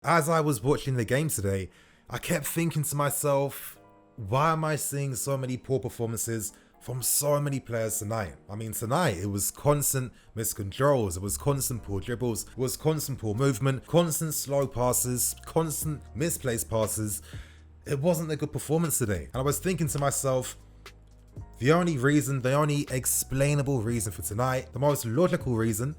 As I was watching the game today, I kept thinking to myself, why am I seeing so many poor performances from so many players tonight? I mean, tonight it was constant miscontrols, it was constant poor dribbles, it was constant poor movement, constant slow passes, constant misplaced passes. It wasn't a good performance today. And I was thinking to myself, the only explainable reason for tonight, the most logical reason,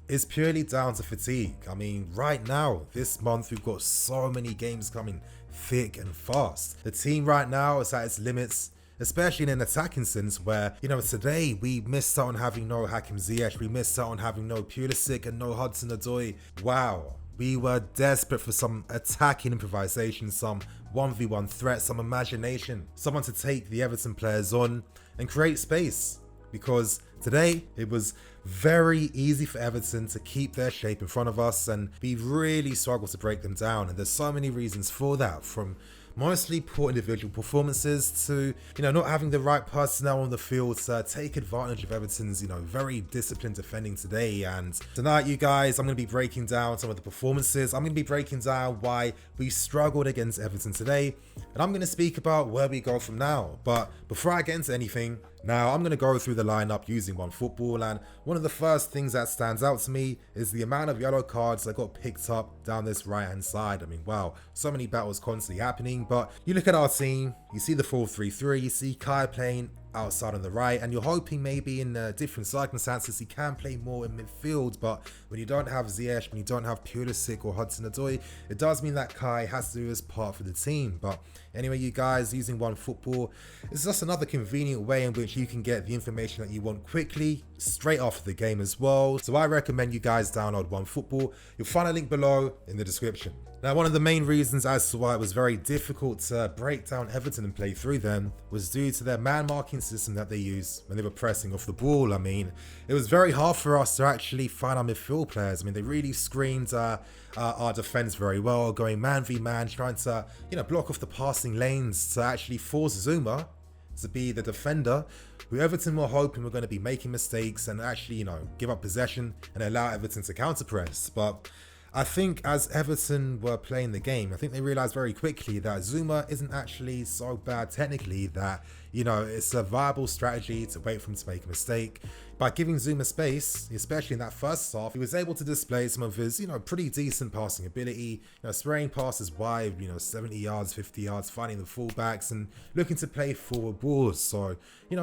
is purely down to fatigue. I mean, right now, this month, we've got so many games coming thick and fast. The team right now is at its limits, especially in an attacking sense where, today we missed out on having no Hakim Ziyech, we missed out on having no Pulisic and no Hudson-Odoi. Wow. We were desperate for some attacking improvisation, some 1v1 threat, some imagination, someone to take the Everton players on and create space. Because today it was very easy for Everton to keep their shape in front of us, and we really struggled to break them down. And there's so many reasons for that, from mostly poor individual performances to, not having the right personnel on the field to take advantage of Everton's, very disciplined defending today. And tonight, you guys, I'm going to be breaking down some of the performances. I'm going to be breaking down why we struggled against Everton today. And I'm going to speak about where we go from now. But before I get into anything, now, I'm going to go through the lineup using OneFootball, and one of the first things that stands out to me is the amount of yellow cards that got picked up down this right-hand side. I mean, wow, so many battles constantly happening, but you look at our team, you see the 4-3-3, you see Kai playing outside on the right, and you're hoping maybe in different circumstances he can play more in midfield, but when you don't have Ziyech, when you don't have Pulisic or Hudson-Odoi, it does mean that Kai has to do his part for the team. But anyway, you guys, using OneFootball, it's just another convenient way in which you can get the information that you want quickly, straight after the game as well. So I recommend you guys download OneFootball. You'll find a link below in the description. Now, one of the main reasons as to why it was very difficult to break down Everton and play through them was due to their man-marking system that they used when they were pressing off the ball. I mean, it was very hard for us to actually find our midfield players. I mean, they really screened our defense very well, going man v man, trying to, block off the passing lanes to actually force Zuma to be the defender who Everton were hoping were going to be making mistakes and actually, give up possession and allow Everton to counter-press. But I think as Everton were playing the game, I think they realized very quickly that Zuma isn't actually so bad technically, that, it's a viable strategy to wait for him to make a mistake. By giving Zuma space, especially in that first half, he was able to display some of his, pretty decent passing ability, spraying passes wide, 70 yards, 50 yards, finding the fullbacks and looking to play forward balls. So,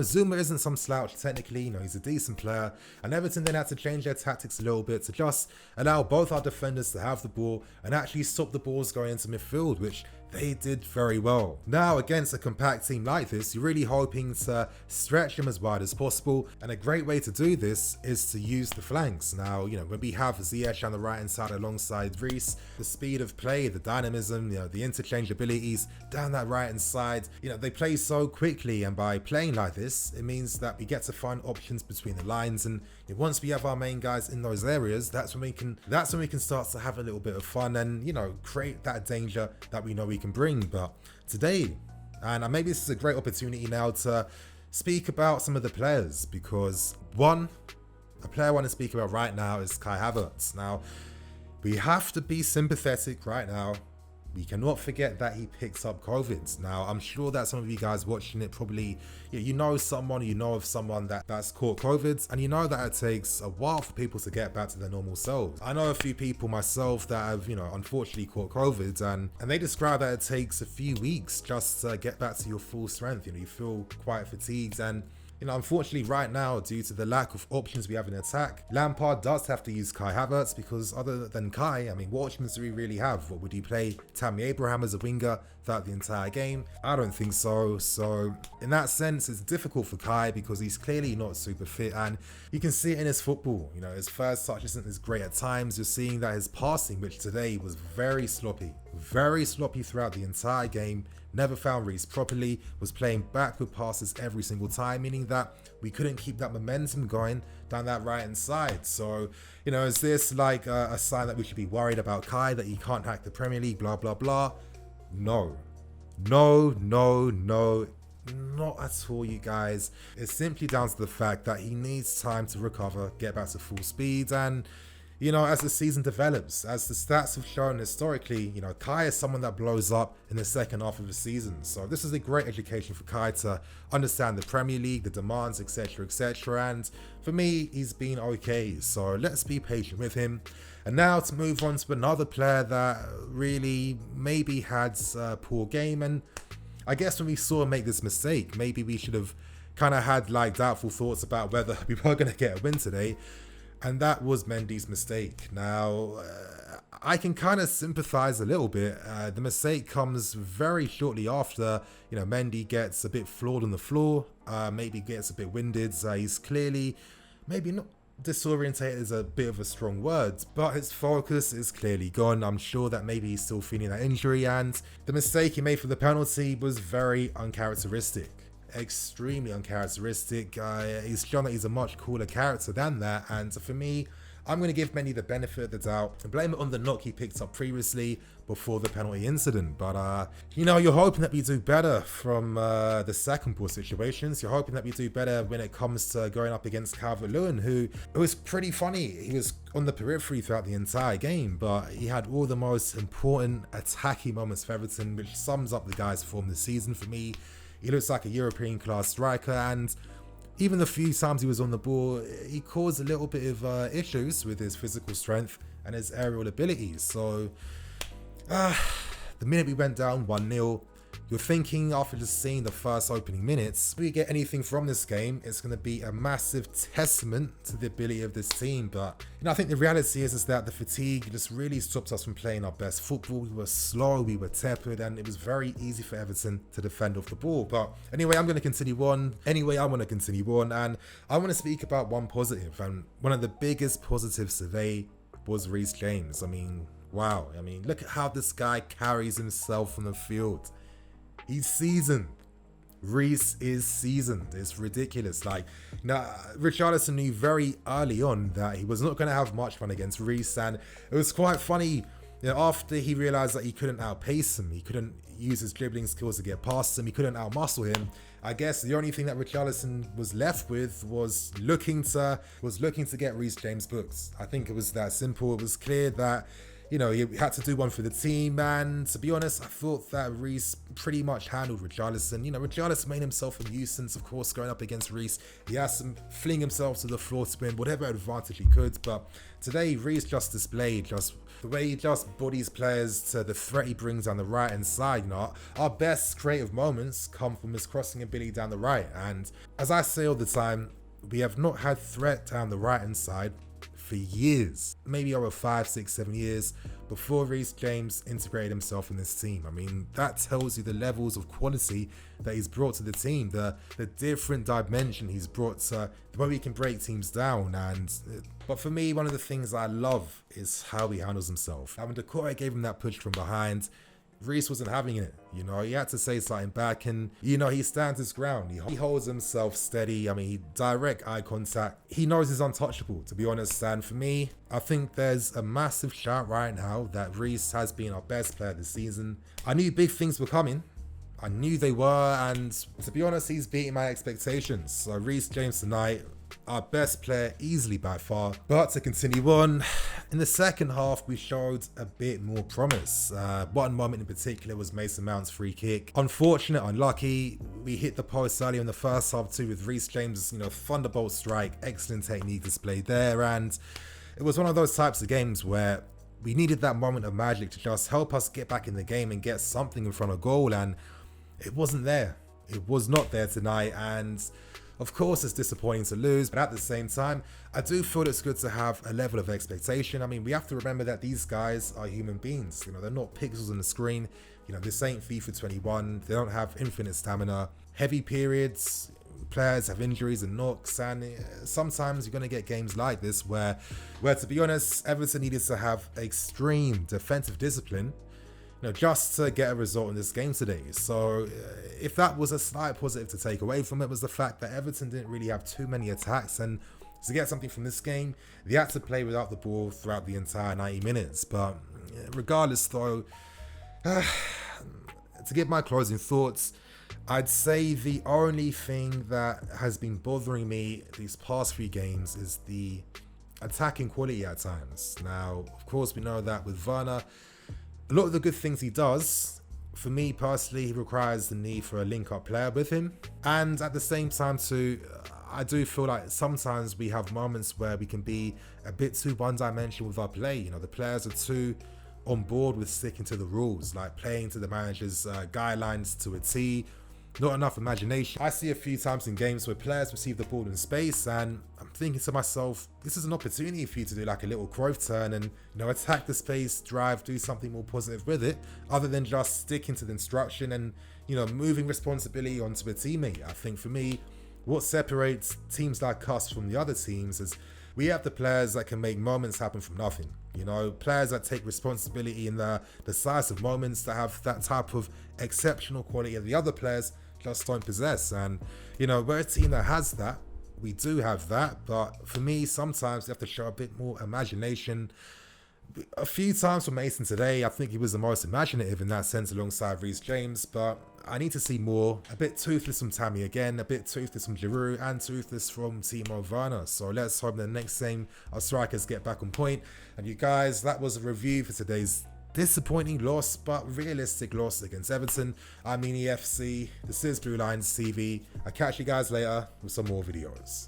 Zuma isn't some slouch technically, he's a decent player. And Everton then had to change their tactics a little bit to just allow both our defenders to have the ball and actually stop the balls going into midfield, which they did very well. Now, against a compact team like this, you're really hoping to stretch them as wide as possible, and a great way to do this is to use the flanks. Now, when we have Ziyech on the right hand side alongside Reece, the speed of play, the dynamism, the interchange abilities down that right hand side, they play so quickly, and by playing like this, it means that we get to find options between the lines, and once we have our main guys in those areas, that's when we can start to have a little bit of fun and, create that danger that we know we can bring. But today, and maybe this is a great opportunity now to speak about some of the players, because a player I want to speak about right now is Kai Havertz. Now, we have to be sympathetic right now. We cannot forget that he picks up COVID. Now, I'm sure that some of you guys watching it probably, you know of someone that's caught COVID, and you know that it takes a while for people to get back to their normal selves. I know a few people myself that have, unfortunately caught COVID, and they describe that it takes a few weeks just to get back to your full strength. You feel quite fatigued, and unfortunately right now, due to the lack of options we have in attack, Lampard does have to use Kai Havertz, because other than Kai, what options do we really have? What would he play? Tammy Abraham as a winger throughout the entire game? I don't think so. So in that sense, it's difficult for Kai because he's clearly not super fit, and you can see it in his football. His first touch isn't as great at times. You're seeing that his passing, which today was very sloppy throughout the entire game, never found Reece properly, was playing backward passes every single time, meaning that we couldn't keep that momentum going down that right hand side. So, is this like a sign that we should be worried about Kai, that he can't hack the Premier League, blah, blah, blah? No, not at all, you guys. It's simply down to the fact that he needs time to recover, get back to full speed, and as the season develops, as the stats have shown historically, Kai is someone that blows up in the second half of the season. So this is a great education for Kai to understand the Premier League, the demands, etc., etc. And for me, he's been okay. So let's be patient with him. And now to move on to another player that really maybe had a poor game. And I guess when we saw him make this mistake, maybe we should have kind of had doubtful thoughts about whether we were going to get a win today. And that was Mendy's mistake. Now, I can kind of sympathize a little bit. The mistake comes very shortly after, Mendy gets a bit flawed on the floor, maybe gets a bit winded. He's clearly, maybe not disorientated is a bit of a strong word, but his focus is clearly gone. I'm sure that maybe he's still feeling that injury, and the mistake he made for the penalty was very uncharacteristic. Extremely uncharacteristic. He's shown that he's a much cooler character than that, and for me, I'm going to give Mendy the benefit of the doubt and blame it on the knock he picked up previously before the penalty incident. But, you're hoping that we do better from the second ball situations. You're hoping that we do better when it comes to going up against Calvert-Lewin, who it was pretty funny. He was on the periphery throughout the entire game, but he had all the most important attacking moments for Everton, which sums up the guy's form this season for me. He looks like a European class striker, and even the few times he was on the ball, he caused a little bit of issues with his physical strength and his aerial abilities. So, the minute we went down 1-0, you're thinking after just seeing the first opening minutes, if we get anything from this game, it's going to be a massive testament to the ability of this team. But, I think the reality is that the fatigue just really stopped us from playing our best football. We were slow, we were tepid, and it was very easy for Everton to defend off the ball. But anyway, I'm going to continue on. And I want to speak about one positive. And one of the biggest positives today was Reece James. Wow. Look at how this guy carries himself on the field. He's seasoned. Reece is seasoned. It's ridiculous. Richarlison knew very early on that he was not going to have much fun against Reece, and it was quite funny. After he realised that he couldn't outpace him, he couldn't use his dribbling skills to get past him, he couldn't outmuscle him. I guess the only thing that Richarlison was left with was looking to get Reece James booked. I think it was that simple. It was clear that he had to do one for the team, and to be honest, I thought that Reece pretty much handled Richarlison. Richarlison made himself a nuisance, of course, going up against Reece. He has to fling himself to the floor to win whatever advantage he could, but today Reece just displayed the way he just bodies players to the threat he brings down the right-hand side. Our best creative moments come from his crossing ability down the right, and as I say all the time, we have not had threat down the right-hand side for years, maybe over 5, 6, 7 years before Reece James integrated himself in this team. That tells you the levels of quality that he's brought to the team, the different dimension he's brought to the way he can break teams down. But for me, one of the things I love is how he handles himself. When Decore gave him that push from behind, Reece wasn't having it. He had to say something back, and he stands his ground. He holds himself steady. Direct eye contact. He knows he's untouchable, to be honest. And for me, I think there's a massive shout right now that Reece has been our best player this season. I knew big things were coming. I knew they were, and to be honest, he's beating my expectations. So Reece James tonight, our best player easily by far. But to continue on, in the second half we showed a bit more promise. One moment in particular was Mason Mount's free kick. Unfortunate, unlucky. We hit the post earlier in the first half too with Reece James' thunderbolt strike. Excellent technique displayed there, and it was one of those types of games where we needed that moment of magic to just help us get back in the game and get something in front of goal, and it wasn't there. It was not there tonight, and of course, it's disappointing to lose, but at the same time, I do feel it's good to have a level of expectation. We have to remember that these guys are human beings. They're not pixels on the screen. This ain't FIFA 21. They don't have infinite stamina. Heavy periods, players have injuries and knocks, and sometimes you're going to get games like this where to be honest, Everton needed to have extreme defensive discipline just to get a result in this game today. So if that was a slight positive to take away from it, was the fact that Everton didn't really have too many attacks, and to get something from this game, they had to play without the ball throughout the entire 90 minutes. But regardless though, to give my closing thoughts, I'd say the only thing that has been bothering me these past 3 games is the attacking quality at times. Now, of course, we know that with Werner, a lot of the good things he does, for me personally, he requires the need for a link-up player with him. And at the same time too, I do feel like sometimes we have moments where we can be a bit too one-dimensional with our play. You know, the players are too on board with sticking to the rules, like playing to the manager's guidelines to a T. Not enough imagination. I see a few times in games where players receive the ball in space, and I'm thinking to myself, this is an opportunity for you to do like a little Cruyff turn and, you know, attack the space, drive, do something more positive with it, other than just sticking to the instruction and, you know, moving responsibility onto a teammate. I think for me, what separates teams like us from the other teams is we have the players that can make moments happen from nothing. You know, players that take responsibility in the decisive moments, that have that type of exceptional quality that the other players just don't possess. And, you know, we're a team that has that. We do have that. But for me, sometimes you have to show a bit more imagination. A few times for Mason today, I think he was the most imaginative in that sense alongside Reece James, but I need to see more. A bit toothless from Tammy again, a bit toothless from Giroud, and toothless from Timo Werner. So let's hope the next game our strikers get back on point. And you guys, that was a review for today's disappointing loss, but realistic loss against Everton. I'm EFC, this is Blue Lines TV. I'll catch you guys later with some more videos.